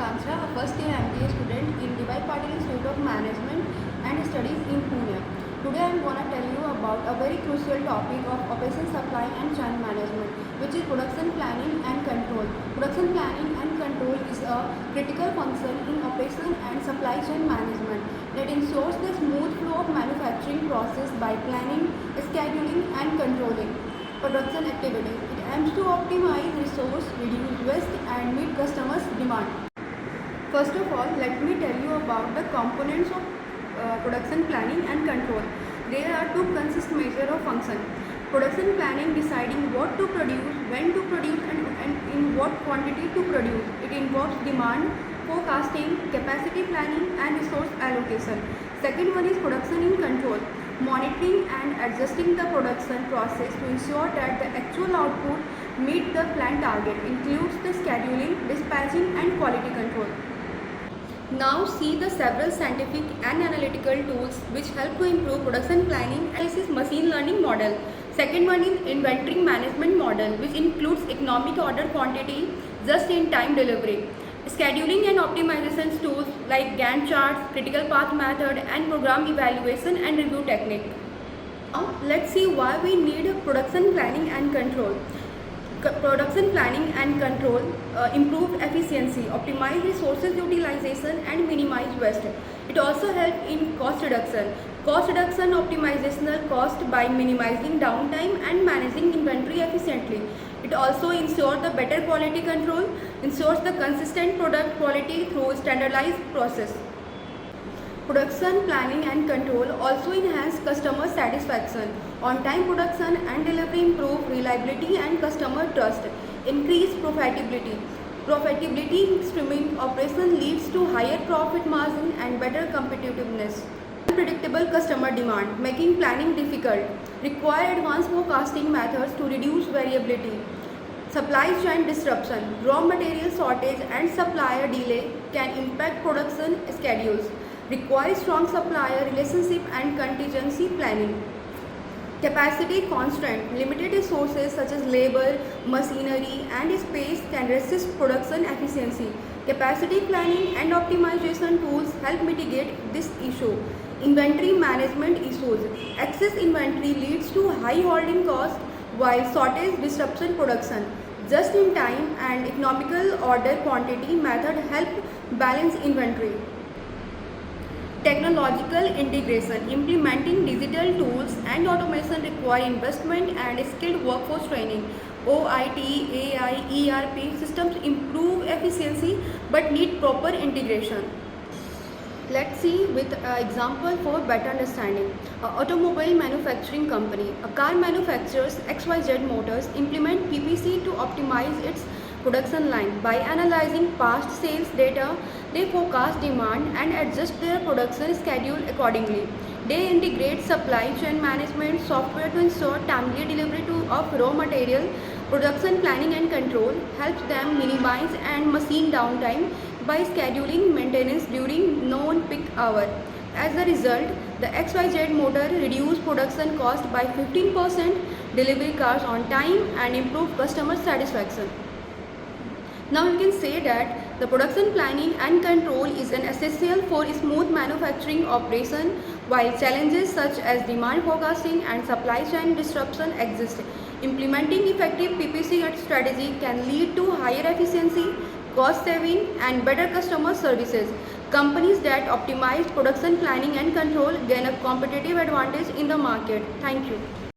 Kansra, a first year MBA student in Devi Patil Institute of Management and Studies in Pune. Today I am going to tell you about a very crucial topic of operation supply and chain management, which is production planning and control. Production planning and control is a critical function in operation and supply chain management that ensures the smooth flow of manufacturing process by planning, scheduling and controlling production activities. It aims to optimize resource, reduce waste and meet customers' demand. First of all, let me tell you about the components of production planning and control. There are two consist measure of function. Production planning deciding what to produce, when to produce and in what quantity to produce. It involves demand, forecasting, capacity planning and resource allocation. Second one is production in control. Monitoring and adjusting the production process to ensure that the actual output meet the planned target includes the scheduling, dispatching and quality control. Now see the several scientific and analytical tools which help to improve production planning. This is machine learning model. Second one is inventory management model, which includes economic order quantity, just-in-time delivery. Scheduling and optimization tools like Gantt charts, critical path method and program evaluation and review technique. Now let's see why we need production planning and control. Production planning and control improve efficiency, optimize resources utilization and minimize waste. It also helps in cost reduction. Cost reduction optimizational cost by minimizing downtime and managing inventory efficiently. It also ensures the better quality control, ensures the consistent product quality through standardized process. Production planning and control also enhance customer satisfaction. On-time production and delivery improve reliability and customer trust. Increase profitability. Profitability in streaming operation leads to higher profit margin and better competitiveness. Unpredictable customer demand, making planning difficult. Require advanced forecasting methods to reduce variability. Supply chain disruption, raw material shortage and supplier delay can impact production schedules. Require strong supplier relationship and contingency planning. Capacity constraint, limited resources such as labor, machinery and space can resist production efficiency. Capacity planning and optimization tools help mitigate this issue. Inventory management issues. Excess inventory leads to high holding cost while shortage disruption production. Just in time and economical order quantity method help balance inventory. Technological integration, implementing digital tools and automation require investment and skilled workforce training. OIT, AI, ERP systems improve efficiency but need proper integration. Let's see with an example for better understanding. An automobile manufacturing company, a car manufacturers XYZ Motors implement PPC to optimize its production line. By analyzing past sales data, they forecast demand and adjust their production schedule accordingly. They integrate supply chain management software to ensure timely delivery of raw material. Production planning and control helps them minimize and machine downtime by scheduling maintenance during non-peak hour. As a result, the XYZ motor reduced production cost by 15%, delivery cars on time and improved customer satisfaction. Now you can say that the production planning and control is an essential for smooth manufacturing operation, while challenges such as demand forecasting and supply chain disruption exist. Implementing effective PPC strategy can lead to higher efficiency, cost saving and better customer services. Companies that optimize production planning and control gain a competitive advantage in the market. Thank you.